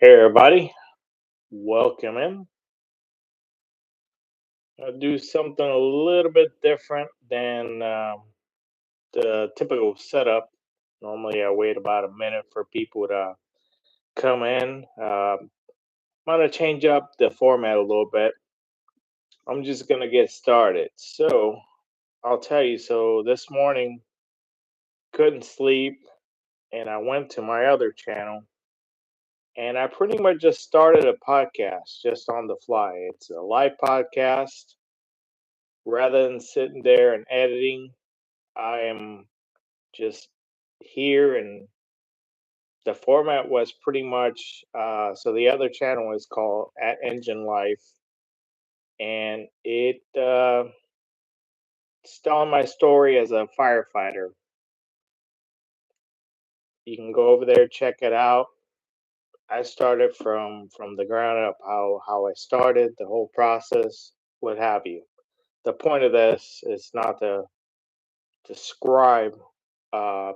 Hey everybody, welcome in. I'll do something a little bit different than the typical setup. Normally, I wait about a minute for people to come in. I'm gonna change up the format a little bit. I'm just gonna get started. So I'll tell you. So this morning, couldn't sleep, and I went to my other channel, and I pretty much just started a podcast just on the fly. It's a live podcast rather than sitting there and editing. I am just here, and the format was pretty much so the other channel is called At Engine Life, and it's telling my story as a firefighter. You can go over there, check it out. I started from the ground up, how I started, the whole process, what have you. The point of this is not to describe uh,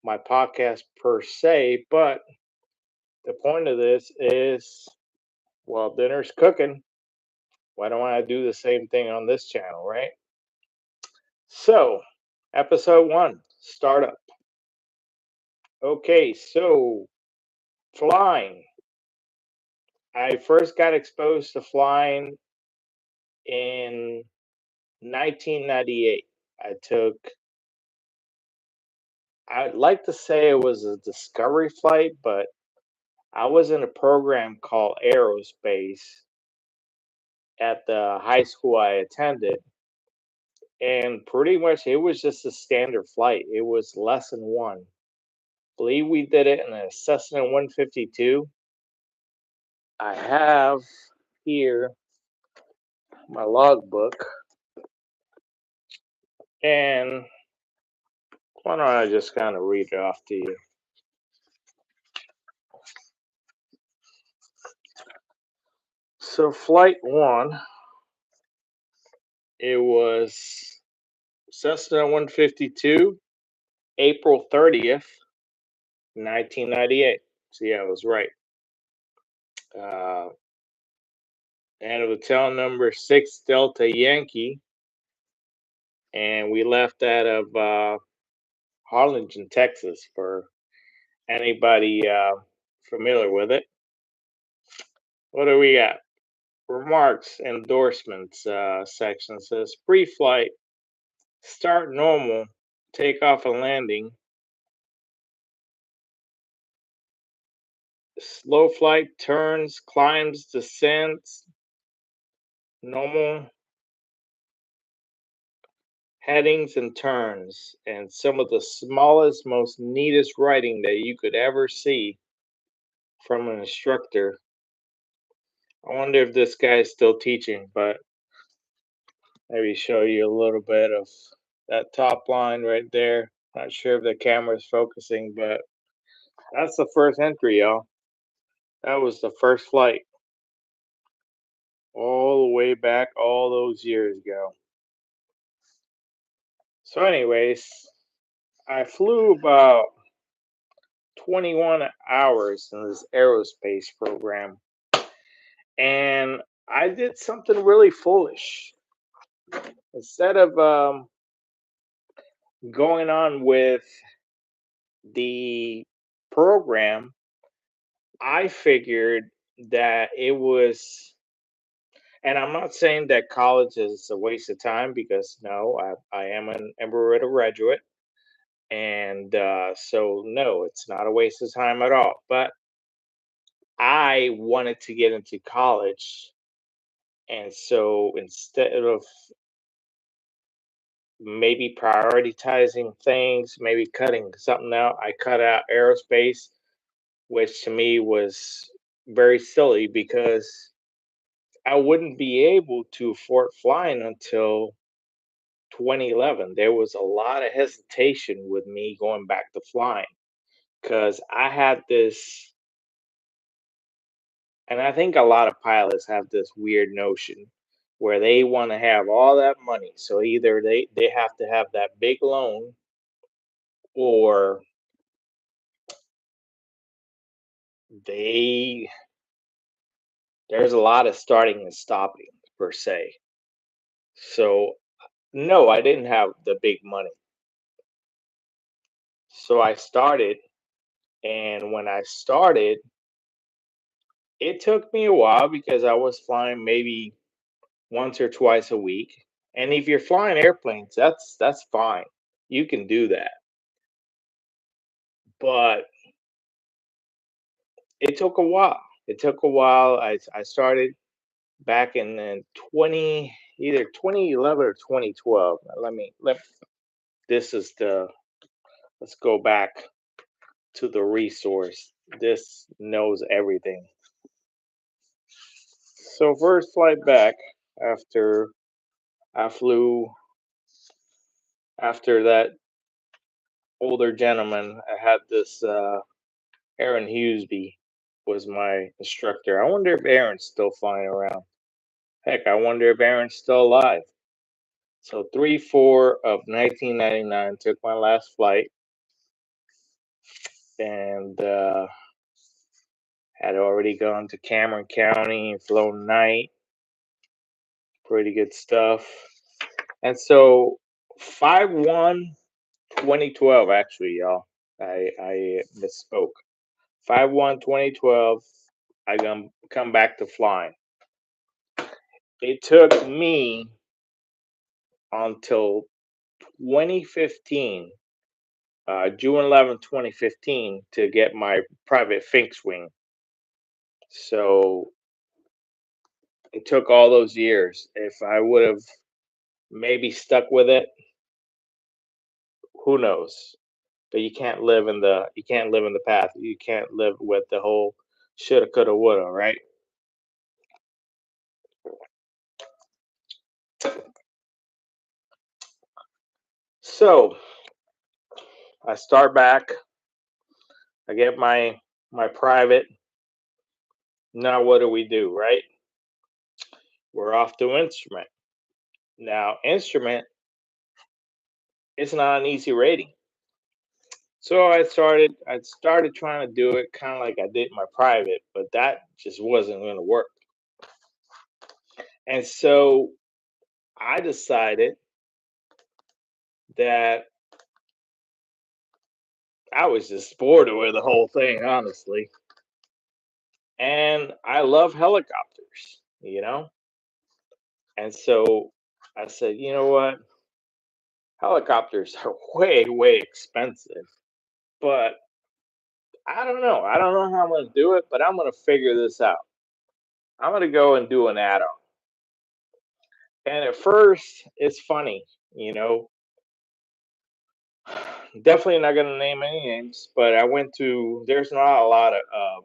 my podcast per se, but the point of this is, well, dinner's cooking. Why don't I do the same thing on this channel, right? So, episode one, startup. Okay, so flying. I first got exposed to flying in 1998. I took, I'd like to say it was a discovery flight, but I was in a program called Aerospace at the high school I attended, and pretty much it was just a standard flight. It was lesson one. Believe we did it in a Cessna 152. I have here my logbook, and why don't I just kind of read it off to you? So, flight one, it was Cessna 152, April 30th, 1998. See, I was right. Uh, and it was tail number 6 Delta Yankee, and we left out of Harlingen, Texas, for anybody familiar with it. What do we got? Remarks, endorsements section says pre-flight, start normal, takeoff and landing, slow flight, turns, climbs, descents, normal, headings and turns, and some of the smallest, most neatest writing that you could ever see from an instructor. I wonder if this guy is still teaching, but maybe show you a little bit of that top line right there. Not sure if the camera's focusing, but that's the first entry, y'all. That was the first flight all the way back all those years ago. So, anyways, I flew about 21 hours in this aerospace program, and I did something really foolish. Instead of going on with the program, I figured that it was, and I'm not saying that college is a waste of time, because no, I am an Embry-Riddle graduate. And so, no, it's not a waste of time at all. But I wanted to get into college. And so instead of maybe prioritizing things, maybe cutting something out, I cut out aerospace, which to me was very silly, because I wouldn't be able to afford flying until 2011. There was a lot of hesitation with me going back to flying, because I had this, and I think a lot of pilots have this weird notion where they want to have all that money. So either they have to have that big loan, or they there's a lot of starting and stopping per se. So no, I didn't have the big money. So I started, and when I started, it took me a while because I was flying maybe once or twice a week. And if you're flying airplanes, that's fine. You can do that. But it took a while. It took a while. I started back in 20 either 2011 or 2012. Now, let this is the let's go back to the resource. This knows everything. So first flight back after I flew after that older gentleman, I had this Aaron Hughesby was my instructor. I wonder if Aaron's still flying around. Heck, I wonder if Aaron's still alive. So 3/4 of 1999 took my last flight, and had already gone to Cameron County and flown night. Pretty good stuff. And so 5/1 2012, actually, y'all. I misspoke. 5/1 2012, I come back to flying. It took me until 2015, June 11, 2015, to get my private fixed wing. So it took all those years. If I would have maybe stuck with it, who knows? But you can't live in the past. You can't live with the whole shoulda, coulda, woulda, right? So I start back. I get my private. Now what do we do, right? We're off to instrument. Now instrument is not an easy rating. So I started trying to do it kind of like I did my private, but that just wasn't going to work. And so I decided that I was just bored with the whole thing, honestly. And I love helicopters, you know? And so I said, you know what? Helicopters are way, way expensive, but I don't know. I don't know how I'm going to do it, but I'm going to figure this out. I'm going to go and do an add on. And at first, it's funny, you know, definitely not going to name any names, but there's not a lot of,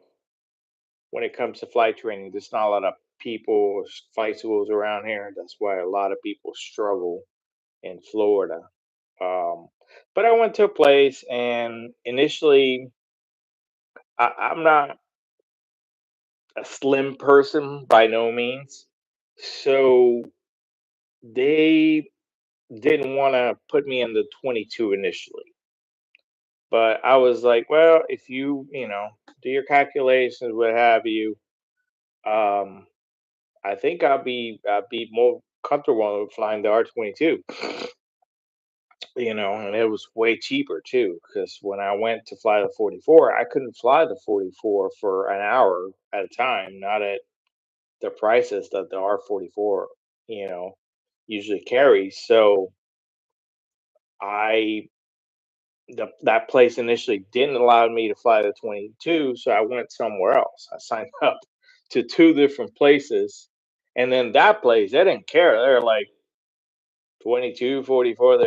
when it comes to flight training, there's not a lot of people, flight schools around here. That's why a lot of people struggle in Florida. Um, but I went to a place, and initially, I'm not a slim person by no means. So they didn't want to put me in the 22 initially. But I was like, well, if you do your calculations, what have you, um, I think I'll be more comfortable with flying the R-22. And it was way cheaper too, because when I went to fly the 44, I couldn't fly the 44 for an hour at a time, not at the prices that the R-44, you know, usually carries. So I that place initially didn't allow me to fly the 22, so I went somewhere else. I signed up to two different places, and then that place they didn't care. They're like 22, 44.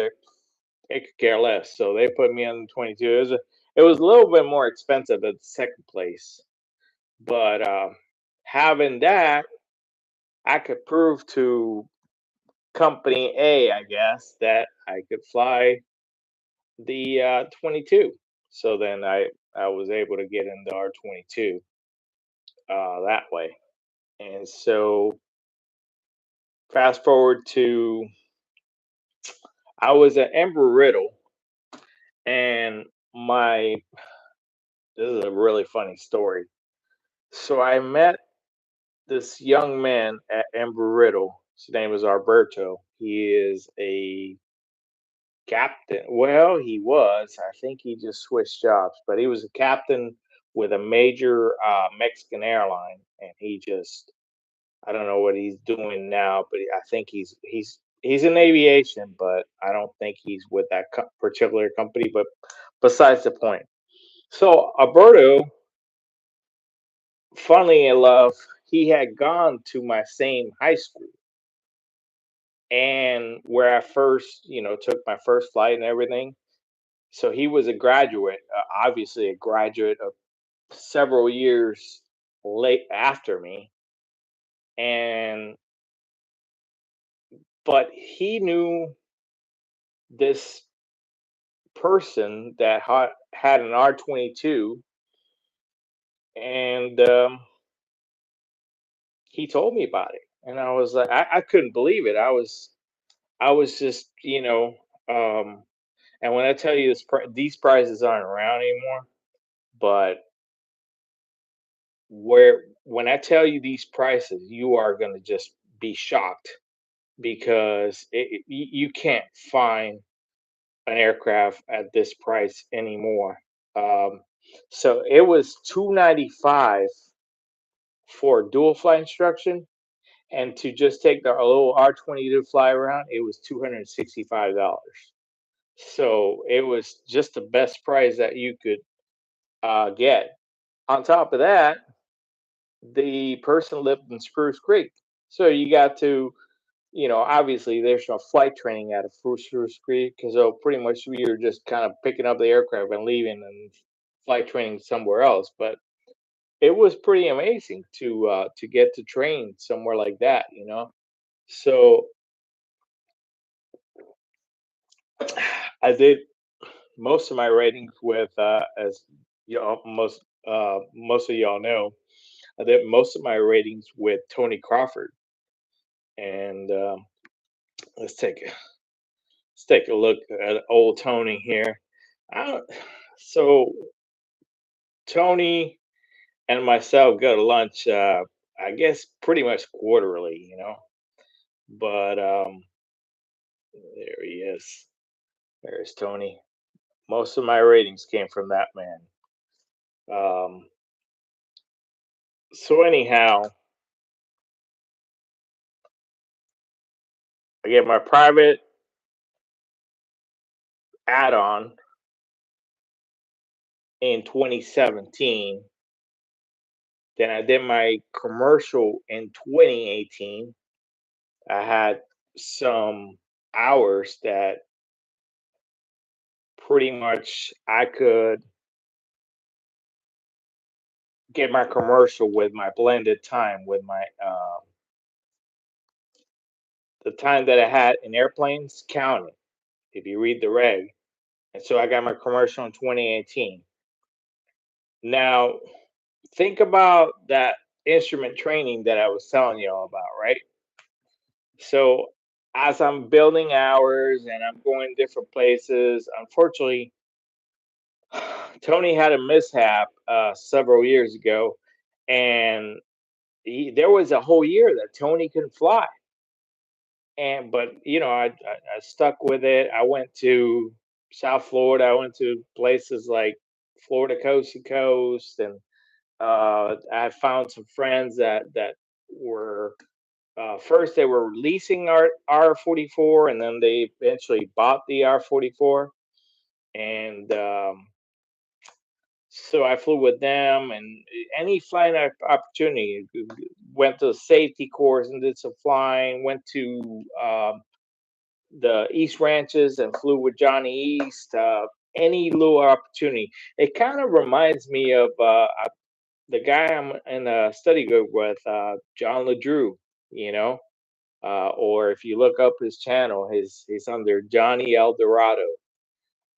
They could care less. So they put me on the 22. It was a little bit more expensive at the second place, but having that, I could prove to company A, I guess, that I could fly the 22. So then I was able to get in the R-22 that way. And so fast forward to I was at Embry-Riddle, and my this is a really funny story. So I met this young man at Embry-Riddle. His name is Alberto. He is a captain. Well, he was. I think he just switched jobs, but he was a captain with a major Mexican airline, and he just I don't know what he's doing now, but I think he's in aviation, but I don't think he's with that particular company. But besides the point. So Alberto, funnily enough, he had gone to my same high school and where I first, took my first flight and everything. So he was a graduate, obviously a graduate of several years late after me, and but he knew this person that had an R-22, and he told me about it, and I was like, I couldn't believe it. I was just, um, and when I tell you these prices aren't around anymore, but when I tell you these prices, you are going to just be shocked because you can't find an aircraft at this price anymore. Um, so it was 295 for dual flight instruction, and to just take the little R-22 fly around, it was $265. So it was just the best price that you could get. On top of that, the person lived in Spruce Creek, so you got to, obviously there's no flight training at a Spruce Creek because so pretty much you're just kind of picking up the aircraft and leaving and flight training somewhere else. But it was pretty amazing to get to train somewhere like that. So I did most of my ratings with as most of y'all know, I did most of my ratings with Tony Crawford, and let's take let's take a look at old Tony here. I don't, so Tony and myself go to lunch. I guess pretty much quarterly. But there he is. There's Tony. Most of my ratings came from that man. Um, so anyhow, I get my private add-on in 2017. Then I did my commercial in 2018. I had some hours that pretty much I could get my commercial with my blended time with my the time that I had in airplanes counted if you read the reg. And so I got my commercial in 2018. Now think about that instrument training that I was telling y'all about, right? So as I'm building hours and I'm going different places, unfortunately, Tony had a mishap several years ago, and there was a whole year that Tony couldn't fly. And but I stuck with it. I went to South Florida. I went to places like Florida coast to coast, and I found some friends that were first they were leasing our R-44, and then they eventually bought the R-44, and so I flew with them, and any flying opportunity. Went to the safety course and did some flying. Went to the East Ranches and flew with Johnny East. Any little opportunity. It kind of reminds me of the guy I'm in a study group with, John LeDrew. You know, or if you look up his channel, he's under Johnny Eldorado.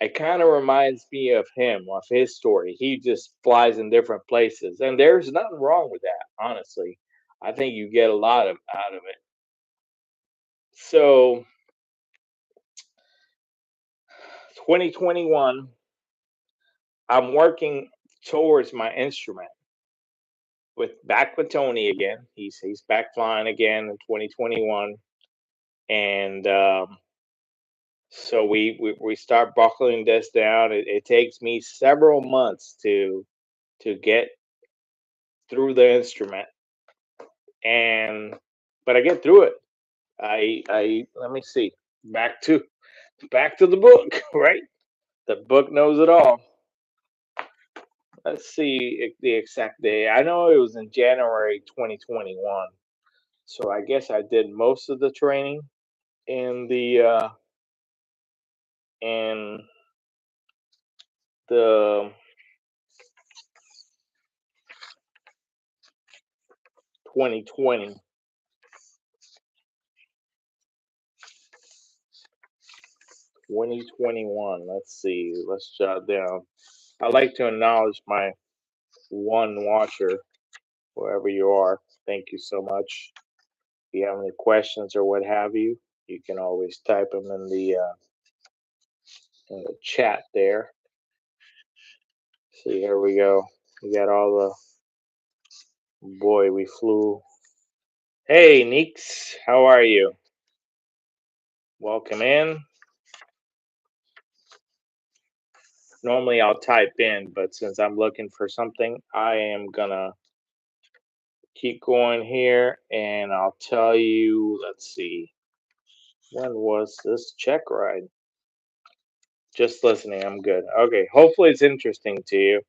It kind of reminds me of him, of his story. He just flies in different places, and there's nothing wrong with that. Honestly, I think you get a lot of out of it. So, 2021, I'm working towards my instrument, with Tony again. He's back flying again in 2021, and so we start buckling this down. It takes me several months to get through the instrument, and but I get through it. I let me see. Back to back to the book, right? The book knows it all. Let's see the exact day. I know it was in January 2021. So I guess I did most of the training in in the 2020 2021. Let's see. Let's jot down. I'd like to acknowledge my one watcher, wherever you are. Thank you so much. If you have any questions or what have you, you can always type them in the chat there. See, here we go. We got all the boy. We flew. Hey, Neeks, how are you? Welcome in. Normally I'll type in, but since I'm looking for something, I am gonna keep going here and I'll tell you, let's see, when was this check ride? Just listening, I'm good. Okay, hopefully it's interesting to you.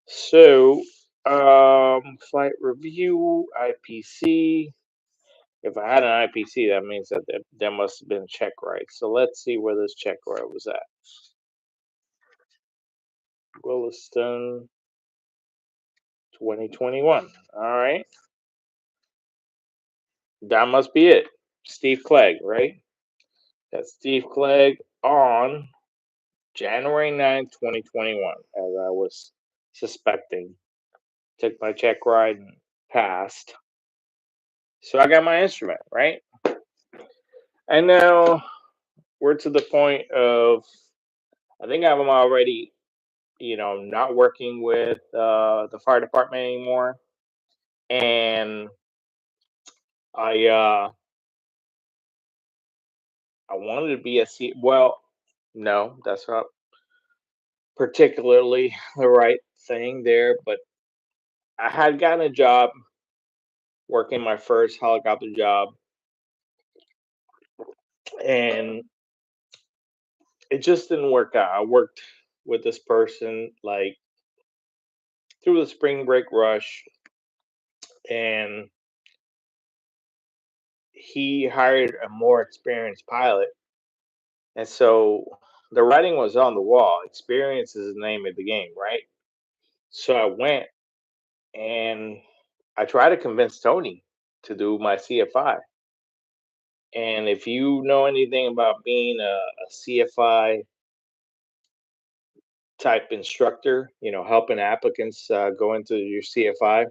So, flight review, IPC. If I had an IPC, that means that there must have been check ride. So let's see where this check ride was at. Williston, 2021. All right. That must be it. Steve Clegg, right? That's Steve Clegg on January 9th, 2021, as I was suspecting. Took my check ride and passed. So I got my instrument, right? And now we're to the point of, I think I'm already, not working with the fire department anymore. And I, uh, I wanted to be a well, no, that's not particularly the right thing there, but I had gotten a job working my first helicopter job, and it just didn't work out. I worked with this person like through the spring break rush, and he hired a more experienced pilot. And so the writing was on the wall. Experience is the name of the game, right? So I went and I tried to convince Tony to do my CFI. And if you know anything about being a CFI type instructor, helping applicants go into your CFI,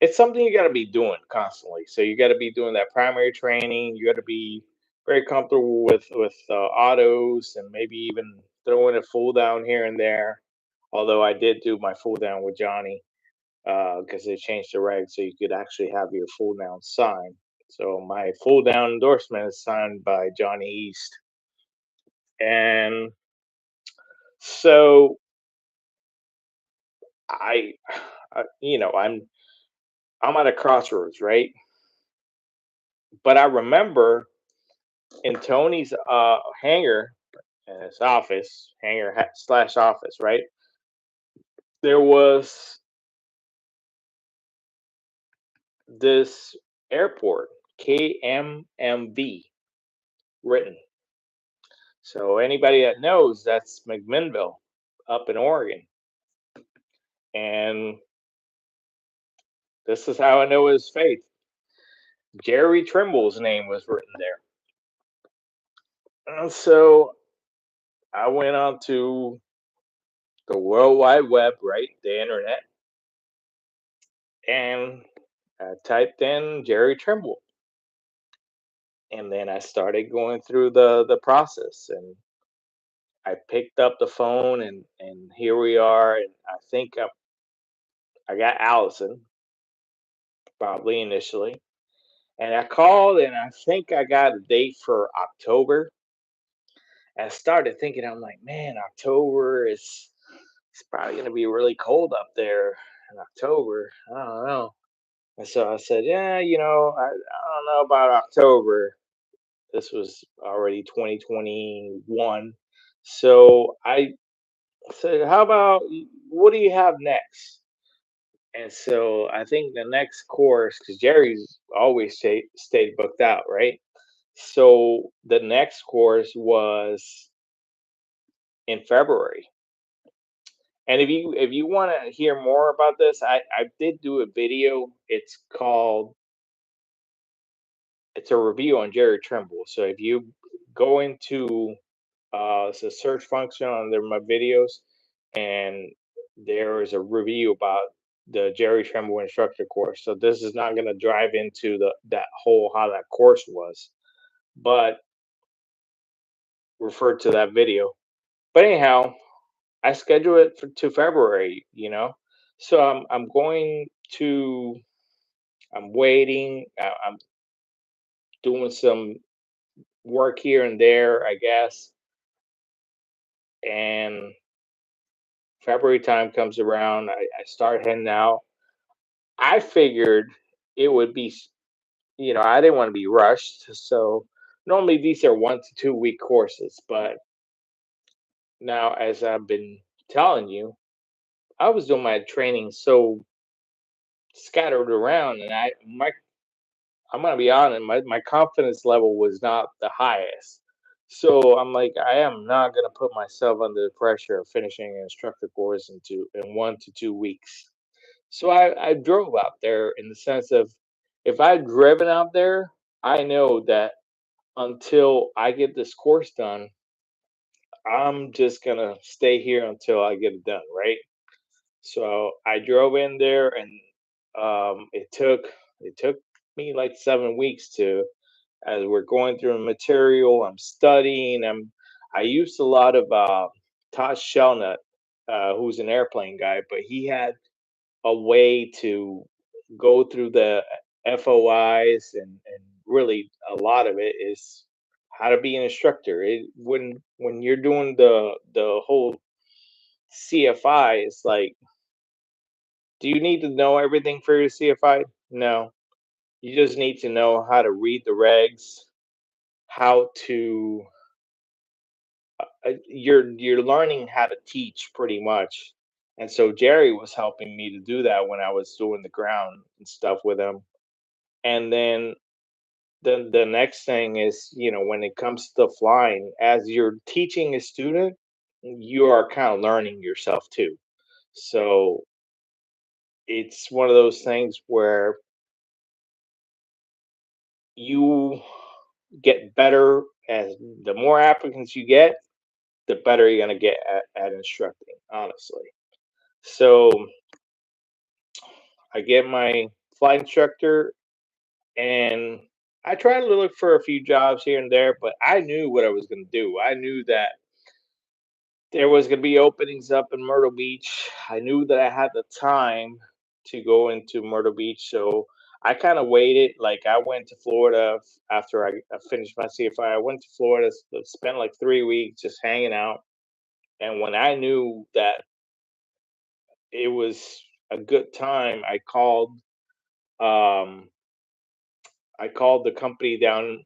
it's something you got to be doing constantly. So you got to be doing that primary training. You got to be very comfortable with autos and maybe even throwing a full down here and there. Although I did do my full down with Johnny because they changed the regs so you could actually have your full down signed. So my full down endorsement is signed by Johnny East, and so I, I'm at a crossroads, right? But I remember in Tony's hangar, his office, slash office, right? There was this airport, KMMV, written. So anybody that knows, that's McMinnville up in Oregon. And this is how I know his faith. Jerry Trimble's name was written there. And so I went on to the World Wide Web, right? The internet. And I typed in Jerry Trimble. And then I started going through the process, and I picked up the phone, and here we are. And I think I got Allison probably initially, and I called and I think I got a date for October. And I started thinking, I'm like, man, October is it's probably gonna be really cold up there in October. I don't know. And so I said, yeah, I don't know about October. This was already 2021. So I said, how about what do you have next? And so I think the next course, because Jerry's always stayed booked out, right? So the next course was in February. And if you want to hear more about this, I did do a video. It's a review on Jerry Trimble. So if you go into it's a search function under my videos, and there is a review about the Jerry Trimble instructor course. So this is not going to drive into the that whole how that course was, but refer to that video. But anyhow, I schedule it to February. So I'm going to. I'm waiting. I'm doing some work here and there, I guess. And February time comes around. I start heading out. I figured it would be, I didn't want to be rushed. So normally these are 1 to 2 week courses. But now, as I've been telling you, I was doing my training so scattered around, and I'm gonna be honest, my confidence level was not the highest. So I'm like, I am not gonna put myself under the pressure of finishing an instructor course in 1 to 2 weeks. So I drove out there in the sense of if I'd driven out there, I know that until I get this course done, I'm just gonna stay here until I get it done, right? So I drove in there, and it took me like 7 weeks to as we're going through the material. I'm studying. I used a lot of Todd Shelnut, who's an airplane guy, but he had a way to go through the FOIs, and really a lot of it is how to be an instructor. When you're doing the whole CFI, it's like, do you need to know everything for your CFI? No. You just need to know how to read the regs, how to you're learning how to teach pretty much. And so Jerry was helping me to do that when I was doing the ground and stuff with him. And then the next thing is, when it comes to flying, as you're teaching a student, you are kind of learning yourself too. So it's one of those things where you get better as the more applicants you get, the better you're going to get at instructing, honestly. So I get my flight instructor, and I tried to look for a few jobs here and there, but I knew what I was going to do. I knew that there was going to be openings up in Myrtle Beach. I knew that I had the time to go into Myrtle Beach, so I kind of waited. Like I went to Florida after I finished my CFI. I went to Florida, spent like 3 weeks just hanging out. And when I knew that it was a good time, um, I called the company down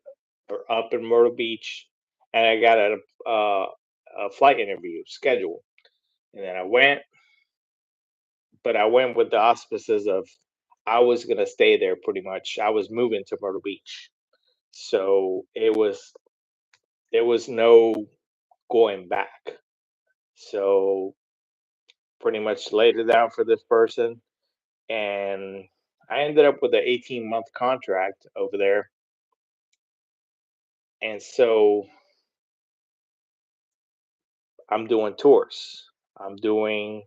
or up in Myrtle Beach, and I got a flight interview scheduled. And then I went, but I went with the auspices of I was gonna stay there pretty much. I was moving to Myrtle Beach, so it was no going back. So pretty much laid it down for this person, and I ended up with an 18-month contract over there. And so I'm doing tours. I'm doing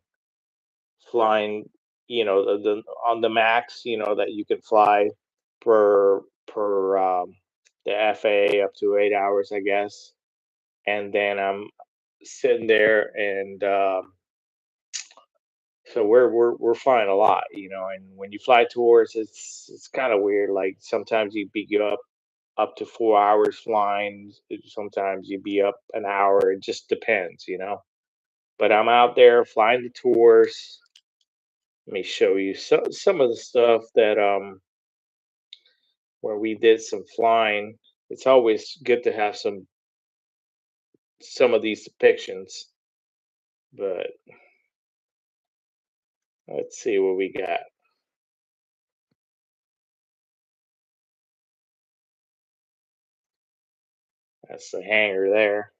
flying, the on the max, that you can fly per the FAA up to 8 hours, I guess. And then I'm sitting there and So we're flying a lot, you know. And when you fly tours, it's kind of weird. Like sometimes you be up to 4 hours flying. Sometimes you be up an hour. It just depends, you know. But I'm out there flying the tours. Let me show you some of the stuff that where we did some flying. It's always good to have some of these depictions. But let's see what we got. That's the hangar there.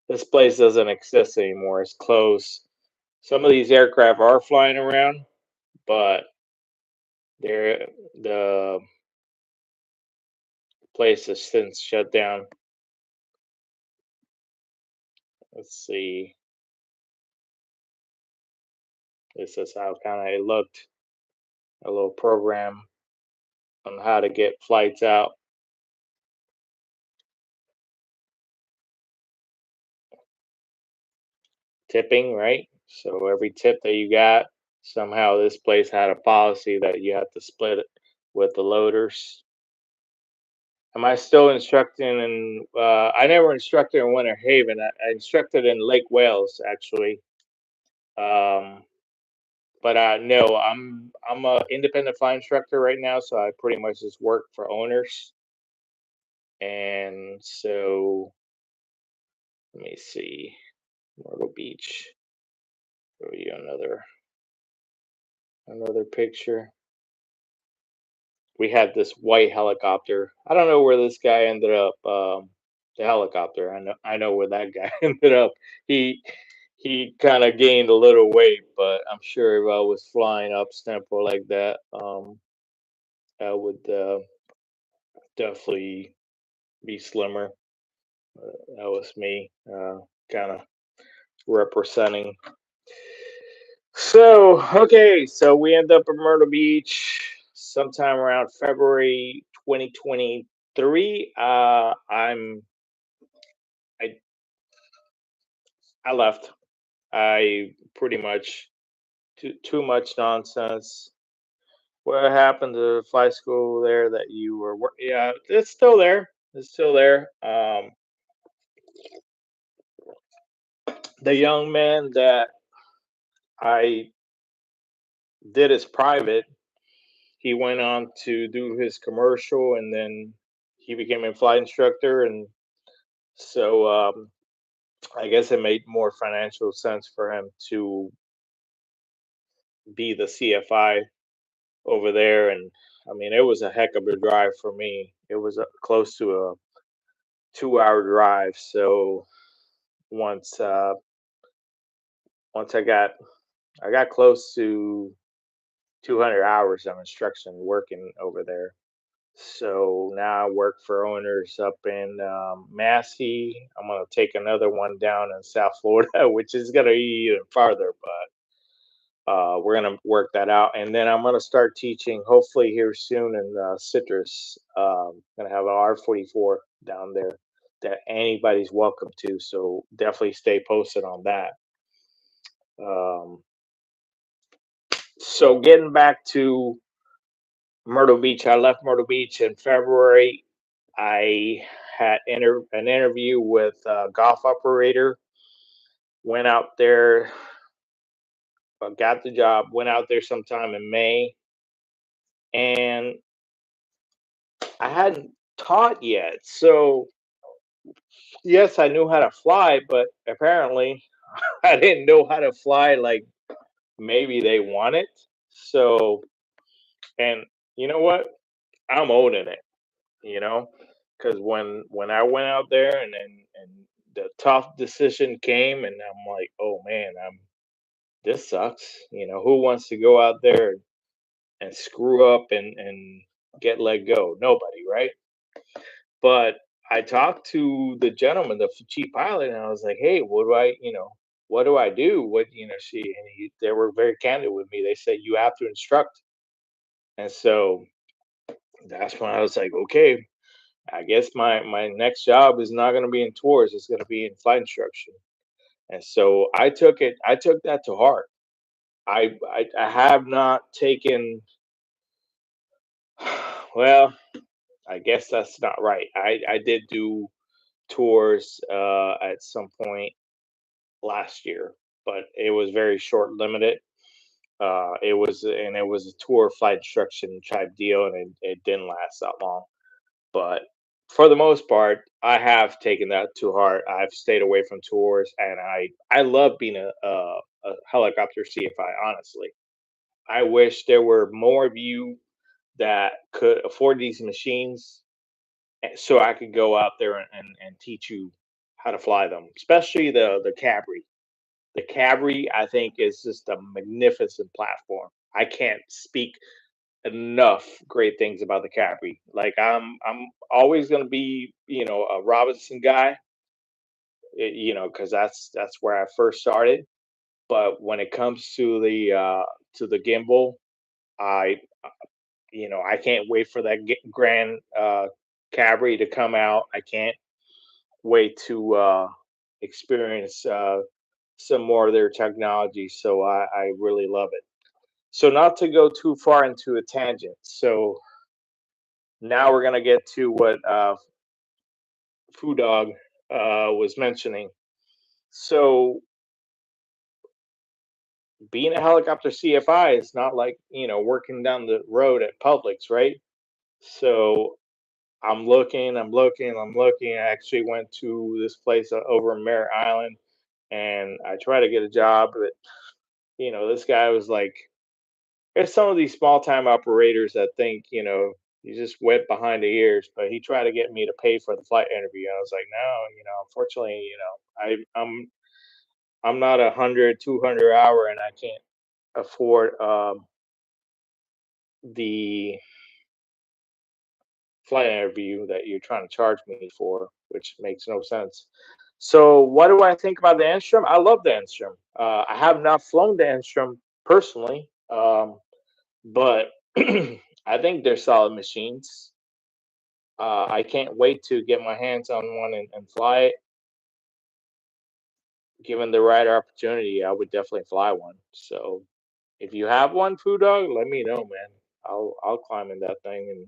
This place doesn't exist anymore. It's closed. Some of these aircraft are flying around, but the place has since shut down. Let's see. This is how kind of it looked. A little program on how to get flights out. Tipping, right? So every tip that you got, somehow this place had a policy that you have to split it with the loaders. Am I still instructing in? I never instructed in Winter Haven. I instructed in Lake Wales actually. Um, but no, I'm a independent flight instructor right now, so I pretty much just work for owners. And so let me see, Myrtle Beach. Show you another picture. We had this white helicopter. I don't know where this guy ended up. The helicopter. I know where that guy ended up. He he kind of gained a little weight, but I'm sure if I was flying up tempo like that, I would definitely be slimmer. That was me, kind of representing. So okay, so we end up in Myrtle Beach sometime around February 2023. I I left. I pretty much too much nonsense. What happened to the flight school there that you were? Yeah, it's still there. It's still there. The young man that I did as private, he went on to do his commercial, and then he became a flight instructor, and so I guess it made more financial sense for him to be the CFI over there. And I mean, it was a heck of a drive for me. It was close to a 2 hour drive. So once uh, once I got close to 200 hours of instruction working over there. So now I work for owners up in Massey. I'm gonna take another one down in South Florida, which is gonna be even farther, but we're gonna work that out. And then I'm gonna start teaching hopefully here soon in Citrus. Gonna have an R44 down there that anybody's welcome to. So definitely stay posted on that. Um, so getting back to Myrtle Beach, I left Myrtle Beach in February. I had an interview with a golf operator. Went out there, got the job. Went out there sometime in May, and I hadn't taught yet. So yes, I knew how to fly, but apparently I didn't know how to fly like maybe they wanted. So, and you know what? I'm owning it. You know, because when I went out there and the tough decision came, and I'm like, oh man, this sucks. You know, who wants to go out there and screw up and get let go? Nobody, right? But I talked to the gentleman, the chief pilot, and I was like, "Hey, what do I do? They were very candid with me. They said you have to instruct." And so that's when I was like, "Okay, I guess my next job is not going to be in tours. It's going to be in flight instruction." And so I took that to heart. I have not taken. Well, I guess that's not right. I did do tours at some point last year, but it was very short limited. It was a tour flight instruction type deal, and it didn't last that long. But for the most part, I have taken that to heart. I've stayed away from tours, and I love being a helicopter CFI. Honestly, I wish there were more of you that could afford these machines, so I could go out there and teach you how to fly them, especially the Cabri. The Cabri, I think, is just a magnificent platform. I can't speak enough great things about the Cabri. Like I'm always gonna be, a Robinson guy, because that's where I first started. But when it comes to the gimbal, I I can't wait for that Grand Cabri to come out. I can't wait to experience some more of their technology. So I really love it. So not to go too far into a tangent. So now we're gonna get to what Foo Dog was mentioning. So being a helicopter CFI is not like working down the road at Publix, right? So I'm looking. I actually went to this place over in Merritt Island, and I tried to get a job, but this guy was like, there's some of these small time operators that think, you just wet behind the ears, but he tried to get me to pay for the flight interview. I was like, no, unfortunately, I'm not 100, 200 hour, and I can't afford the flight interview that you're trying to charge me for, which makes no sense. So, what do I think about the Enstrom? I love the Enstrom. I have not flown the Enstrom personally, but I think they're solid machines. I can't wait to get my hands on one and fly it. Given the right opportunity, I would definitely fly one. So, if you have one, Food Dog, let me know, man. I'll climb in that thing and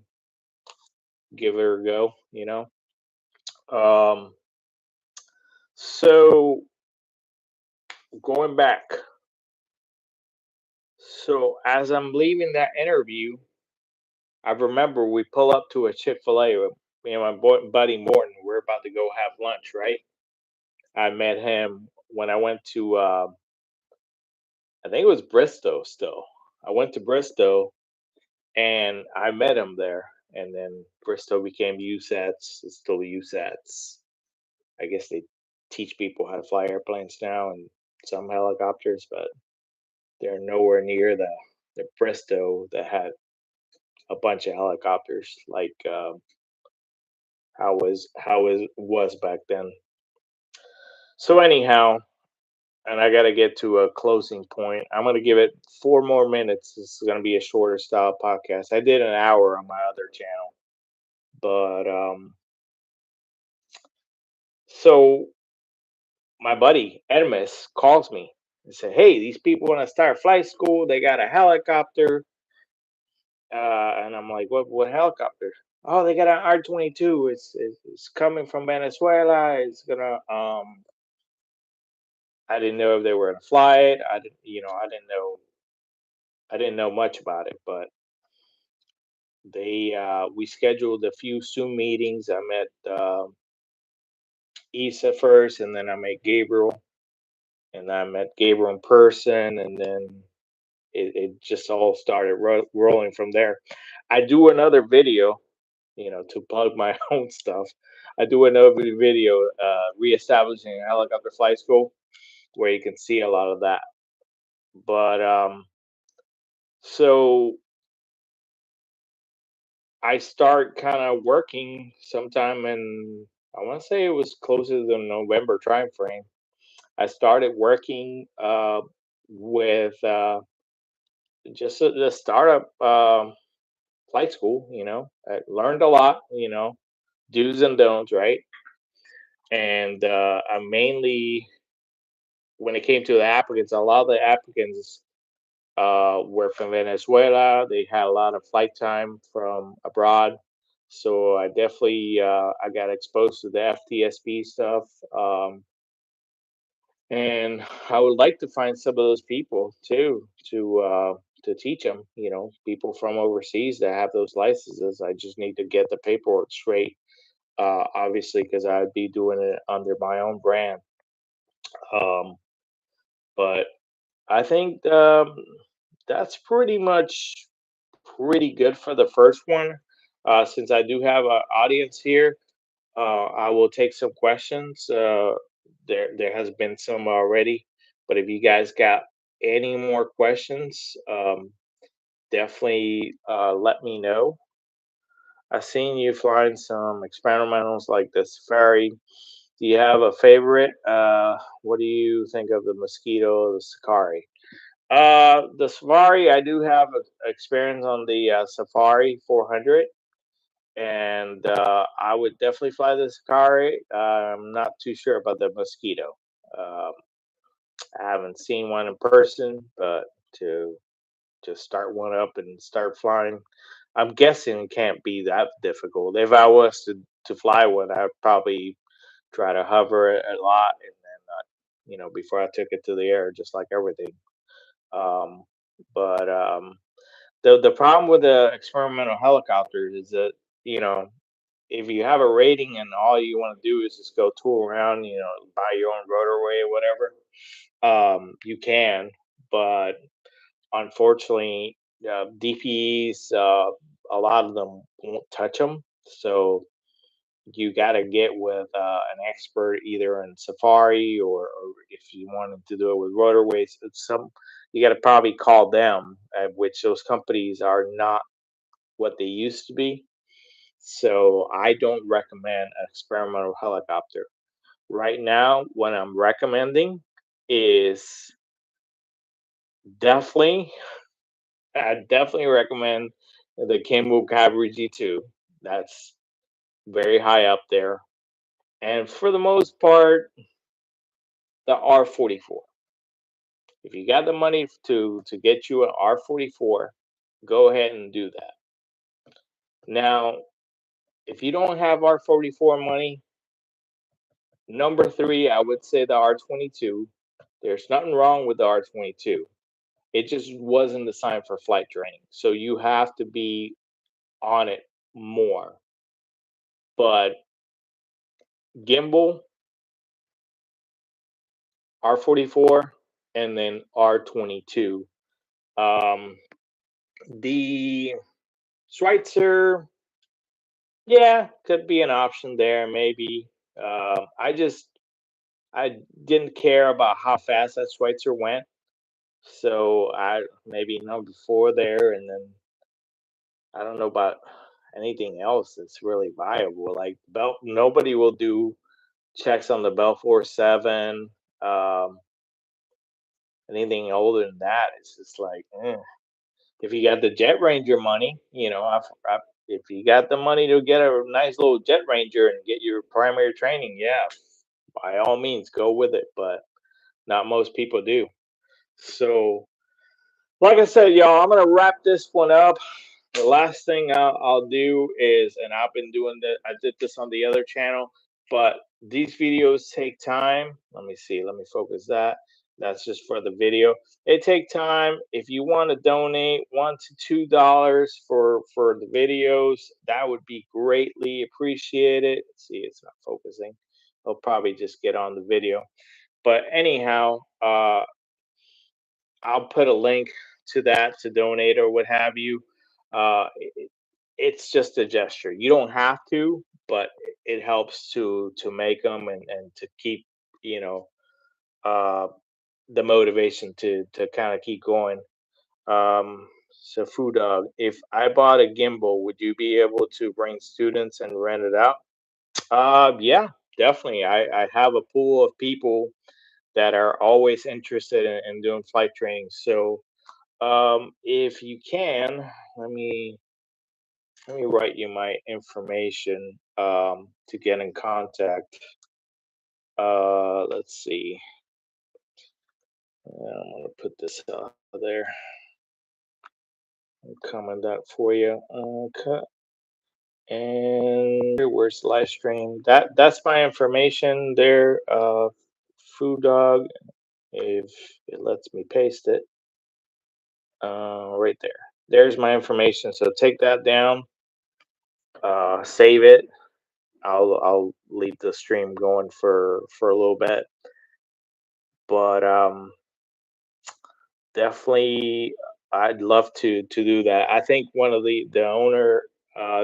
give it a go. Um, so going back, so as I'm leaving that interview, I remember we pull up to a Chick-fil-A with me and my buddy Morton. We're about to go have lunch, right? I met him when I went to, I think it was Bristow still. I went to Bristow and I met him there. And then Bristow became USATS. It's still USATS. I guess they teach people how to fly airplanes now and some helicopters, but they're nowhere near the Bristow that had a bunch of helicopters like how it was back then. So anyhow, and I got to get to a closing point. I'm going to give it 4 more minutes. This is going to be a shorter style podcast. I did an hour on my other channel, but so my buddy Edmus calls me and said, "Hey, these people want to start flight school. They got a helicopter." And I'm like, "What helicopter?" "Oh, they got an R-22. It's coming from Venezuela. It's gonna I didn't know if they were gonna fly it. I didn't know much about it, but they we scheduled a few Zoom meetings. I met Issa first, and then I met Gabriel, and I met Gabriel in person, and then it just all started rolling from there. I do another video, to plug my own stuff. I do another video reestablishing helicopter flight school where you can see a lot of that. But so I start kind of working sometime in, I want to say it was closer to the November time frame. I started working with just the startup flight school. I learned a lot. Do's and don'ts, right? And I mainly, when it came to the applicants, a lot of the applicants were from Venezuela. They had a lot of flight time from abroad, so I definitely I got exposed to the FTSB stuff. And I would like to find some of those people too to teach them. You know, people from overseas that have those licenses. I just need to get the paperwork straight. Obviously, because I'd be doing it under my own brand. Um, but I think that's pretty much pretty good for the first one. Since I do have an audience here, I will take some questions. There has been some already, but if you guys got any more questions, definitely let me know. I've seen you flying some experimentals like the Safari. Do you have a favorite? What do you think of the Mosquito, the Sakari? The Safari, I do have experience on the Safari 400, and I would definitely fly the Sakari. I'm not too sure about the Mosquito. Um, I haven't seen one in person, but to just start one up and start flying, I'm guessing it can't be that difficult. If I was to fly one, I'd probably try to hover it a lot, and then before I took it to the air, just like everything. Um, but the problem with the experimental helicopters is that you know if you have a rating and all you want to do is just go tool around, buy your own rotorway or whatever, you can. But unfortunately, DPEs, a lot of them won't touch them. So you got to get with an expert either in Safari or if you wanted to do it with rotorways, you got to probably call them, which those companies are not what they used to be. So I don't recommend an experimental helicopter. Right now, what I'm recommending is definitely, I definitely recommend the Kimbo Cavalry G2. That's very high up there. And for the most part, the R44. If you got the money to get you an R44, go ahead and do that. Now, if you don't have R44 money, number three, I would say the R22. There's nothing wrong with the R22. It just wasn't designed for flight training. So you have to be on it more. But gimbal, R44, and then R22. Um, the Schweitzer, yeah, could be an option there, maybe. I didn't care about how fast that Schweitzer went, so I maybe number four there, and then I don't know about anything else that's really viable. Like Bell, nobody will do checks on the Bell 47. Um, Anything older than that, it's just like, if you got the Jet Ranger money, if you got the money to get a nice little Jet Ranger and get your primary training, yeah, by all means, go with it. But not most people do. So, like I said, y'all, I'm gonna wrap this one up. The last thing I'll do is, and I've been doing that. I did this on the other channel, but these videos take time. Let me see. Let me focus that. That's just for the video. It take time. If you want to donate $1 to $2 for the videos, that would be greatly appreciated. Let's see, it's not focusing. I'll probably just get on the video. But anyhow, I'll put a link to that to donate or what have you. It's just a gesture. You don't have to, but it helps to make them and to keep you know uh, the motivation to kind of keep going. So, Food Dog, if I bought a gimbal, would you be able to bring students and rent it out? Yeah, definitely. I have a pool of people that are always interested in doing flight training. So if you can, let me let me write you my information to get in contact. Let's see. I'm gonna put this out there. I'll comment that for you. Okay. And where's the live stream? That's my information there. Food dog. If it lets me paste it, right there. There's my information. So take that down. Save it. I'll leave the stream going for a little bit, but definitely I'd love to do that. I think one of the owner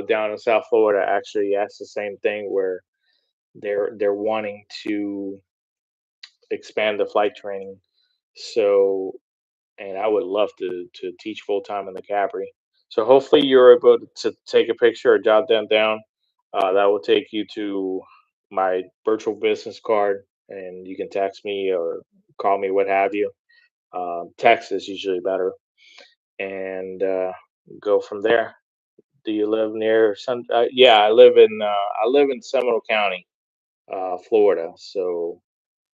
down in South Florida actually asked the same thing where they're wanting to expand the flight training. So, and I would love to teach full time in the Capri. So hopefully you're able to take a picture or jot that down. That will take you to my virtual business card, and you can text me or call me, what have you. Text is usually better, and go from there. Do you live near some? Yeah, I live in Seminole County, Florida. So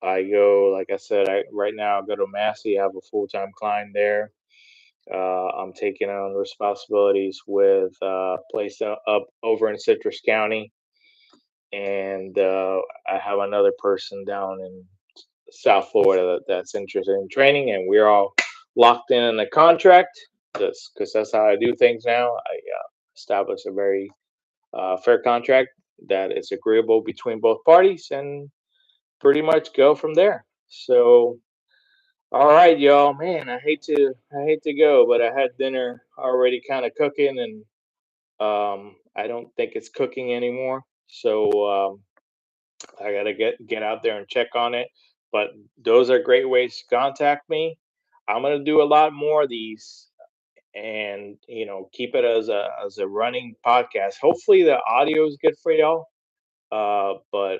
I go, like I said, I right now I go to Massey. I have a full time client there. I'm taking on responsibilities with place up over in Citrus County, and I have another person down in South Florida that's interested in training, and we're all locked in a contract. Because that's how I do things now. I establish a very fair contract that is agreeable between both parties, and pretty much go from there. So, all right, y'all. Man, I hate to go, but I had dinner already kind of cooking, and I don't think it's cooking anymore. So I gotta get out there and check on it. But those are great ways to contact me. I'm gonna do a lot more of these, and keep it as a running podcast. Hopefully the audio is good for y'all. But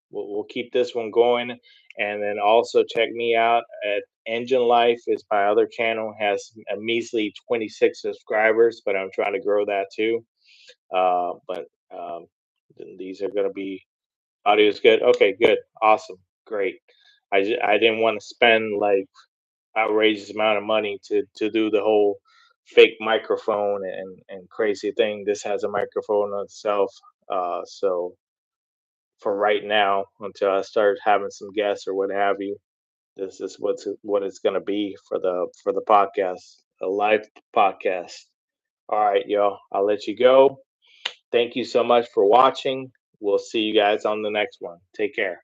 we'll keep this one going, and then also check me out at Engine Life. Is my other channel, has a measly 26 subscribers, but I'm trying to grow that too. But these are going to be audio is good. Okay, good, awesome, great. I didn't want to spend like outrageous amount of money to do the whole fake microphone and crazy thing. This has a microphone on itself. So for right now, until I start having some guests or what have you, this is what it's going to be for the podcast, a live podcast. All right, y'all. I'll let you go. Thank you so much for watching. We'll see you guys on the next one. Take care.